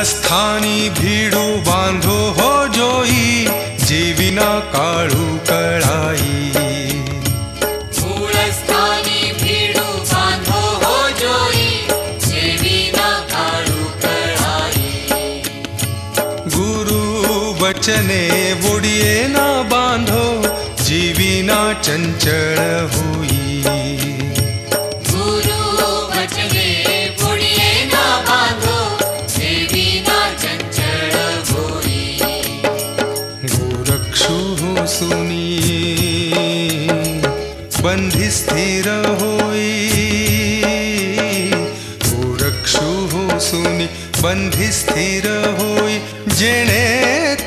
સ્થાની ભીડું બાંધો હો જોઈ, જીવીના કાળું કળાઈ. वचने बुड़िए ना बांधो, जीवी ना चंचल हुई. गुरु वचने बुड़िए ना बांधो, जीवी ना चंचल हुई. गोरक्षु सुनी बंधि स्थिर होई. गोरक्षु सुनी बंधि स्थिर होई. जेने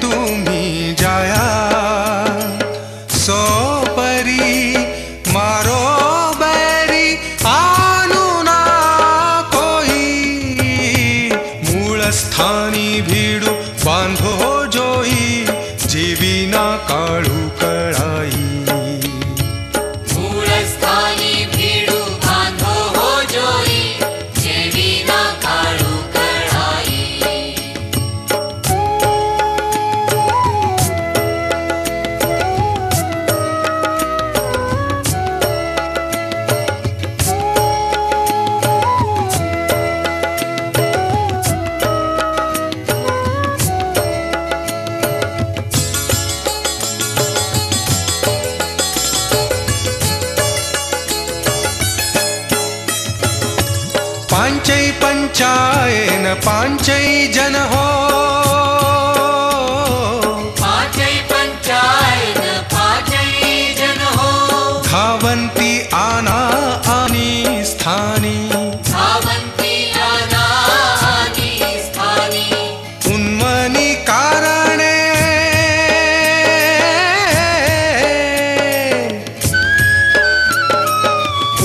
तुम्ही जाया सो परी मारो बैरी आनु ना कोई. मूल स्थानी भीड़ू बांधो जोई, जीवी ना काळू कळाई. मूल स्थानी भीड़ू बांधो हो जोई, जीवी ना काळू कळाई. पांचई पंचायन पांचई जन हो. पांचई पंचायन पांचई जन हो. धावन्ति आना आनी स्थानी. धावन्ति आना आनी स्थानी. उन्मनी कारणे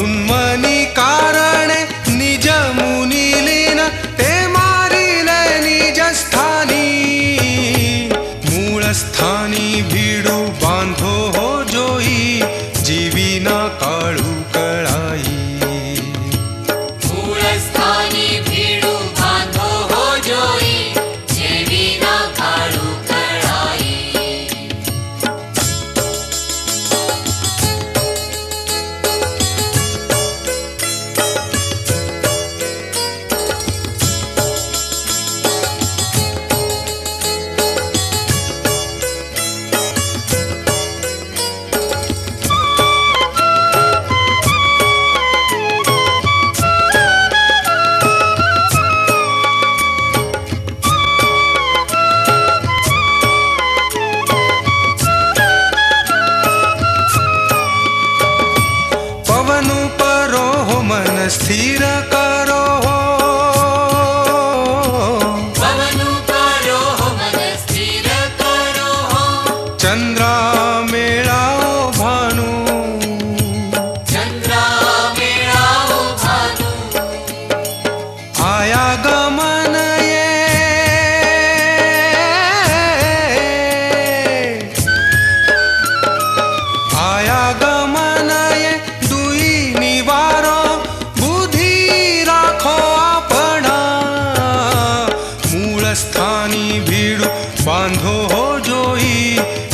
उन्मनी कारणे निज मुनिलीन ते मारिले निज स्थानी. मूळ स्थानी भीडू बांधो हो जोई, जीवी ना काळू कळाई. मूल स्थानी भीड़ू बांधो हो जोई, जीवी ना काळू कळाई. पवनु परो हो मन स्थिर करो हो. पवनु परो हो मन स्थिर करो हो. चंद्रा मेळाओ भानु. चंद्रा मेळाओ भानु. आया गमन ये आया गमन ये दुई निवारो. बुद्धि राखो आपणा. मूळ स्थानी भीडू बांधो हो जोई,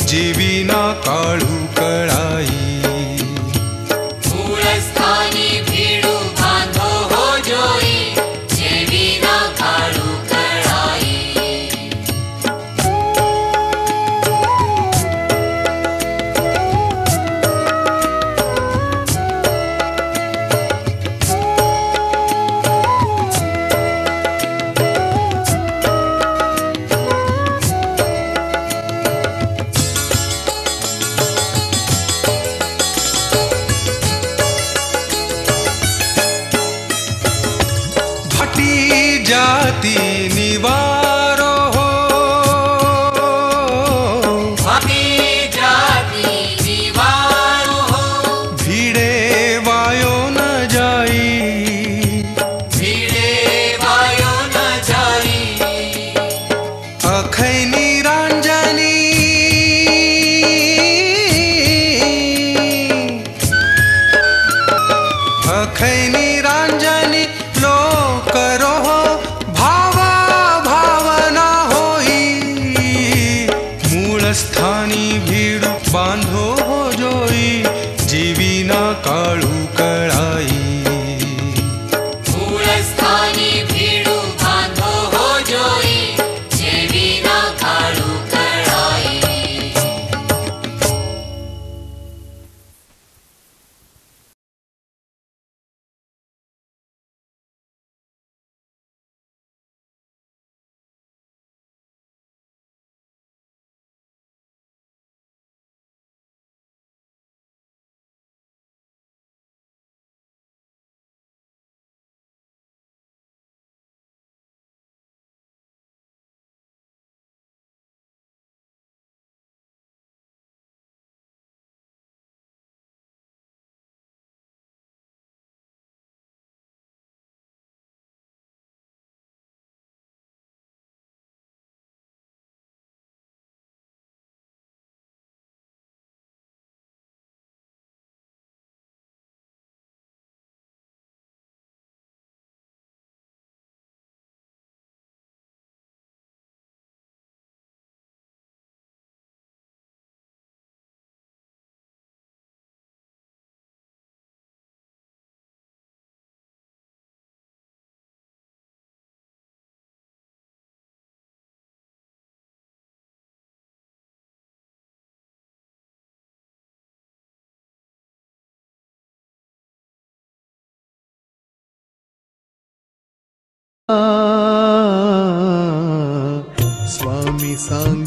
जीवी ना काळू कळाई. मूल स्थानी भीड़ू बांधो हो जोई, जीवी ना काळू कळाई. जाति निवारो हो. भाटी जाति निवारो हो. भीड़े वायो न जाई. भीड़े वायो न जाई. अखै निरांजनी अखै निरांजनी लो करो भावा भाव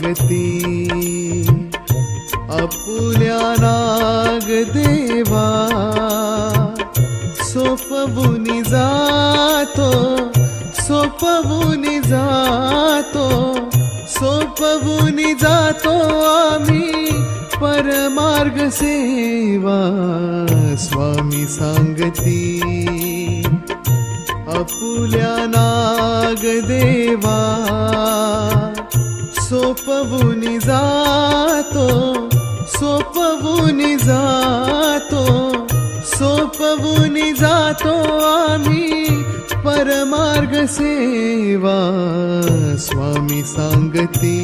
सांगती आपुल्या नागदेवा सोपवुनी जातो सोपवुनी जातो सोपवुनी जातो आम्ही परमार्ग सेवा स्वामी सांगती आपुल्या नागदेवा सोपवुनी जातो सोपवुनी जातो सोपवुनी जातो आम्ही परमार्ग सेवा स्वामी सांगती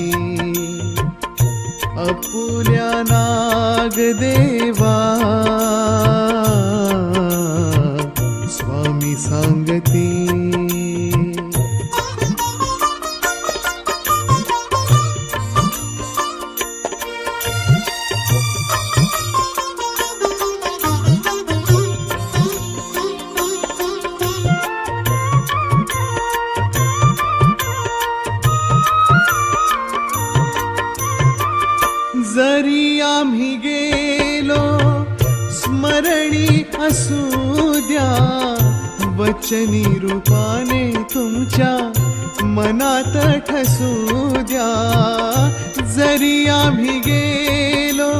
आपुल्या नागदेवा स्वामी सांगती जरी आम्ही गेलो स्मरणी असू द्या वचनी रूपाने तुमच्या मनात ठसू द्या जरी आम्ही गेलो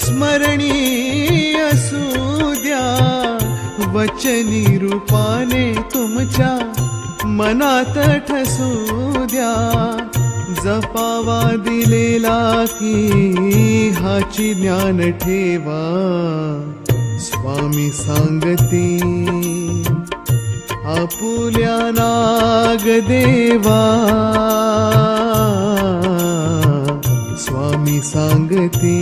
स्मरणी असू द्या वचनी रूपाने तुमच्या मनात ठसू द्या जपावा दिलेला की हाची ज्ञान ठेवा स्वामी सांगती आपुल्या नागदेवा स्वामी सांगती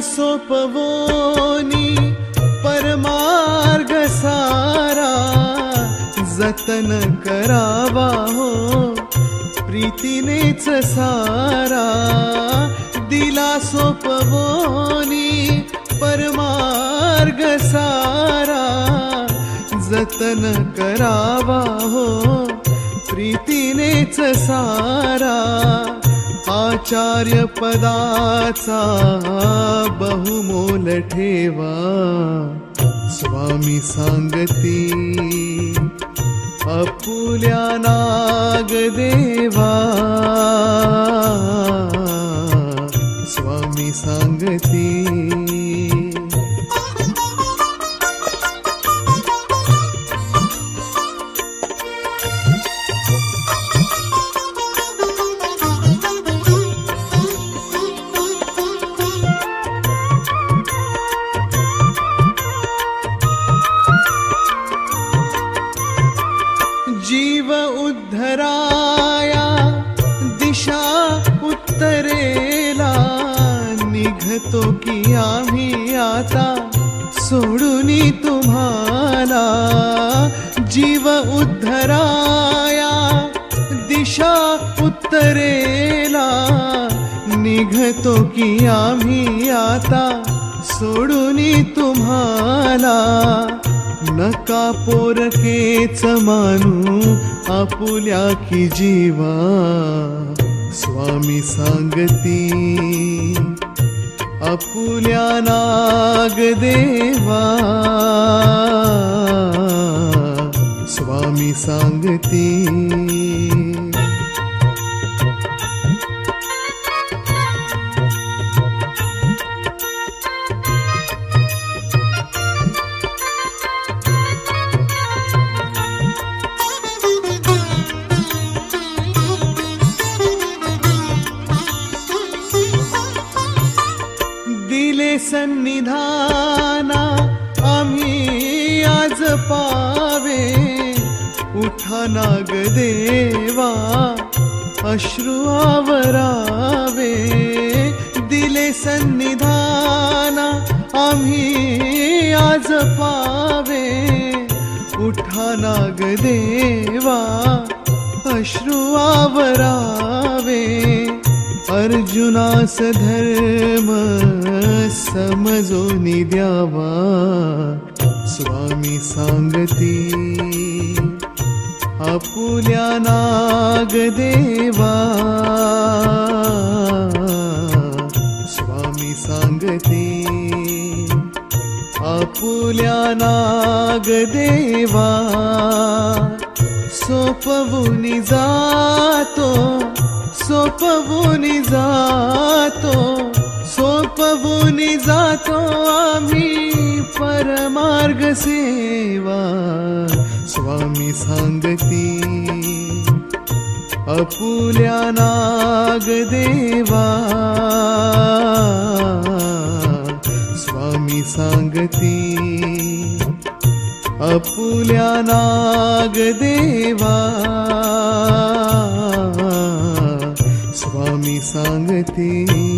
सोपवोनी परमार्ग सारा जतन करावा हो प्रीतीनेच सारा दिला सोपवोनी परमार्ग सारा जतन करावा हो प्रीतीनेच सारा आचार्य पदाचा बहुमोल ठेवा स्वामी सांगती आपुल्या नागदेवा स्वामी सांगती जीव उद्धराया दिशा उत्तरेला निघतो की आम्ही आता सोडूनी तुम्हाला जीव उद्धराया दिशा उत्तरेला निघतो की आम्ही आता सोडूनी तुम्हाला नका पोरकेच मानू आपुल्या की जीवा स्वामी सांगती आपुल्या नागदेवा स्वामी सांगती सन्निधाना आम्ही आज पावे उठा नागदेवा अश्रु आवरावे दिले सन्निधाना आम्ही आज पावे उठा नागदेवा अश्रु आवरावे अर्जुनास धर्म समजोनी द्यावा स्वामी सांगती आपुल्या नागदेवा स्वामी सांगती आपुल्या नागदेवा सोपवूनी जातो सोपवूनी जातो सोपवूनी जातो आम्ही परमार्ग सेवा स्वामी सांगती आपुल्या नागदेवा स्वामी सांगती आपुल्या नागदेवा स्वामी सांगती।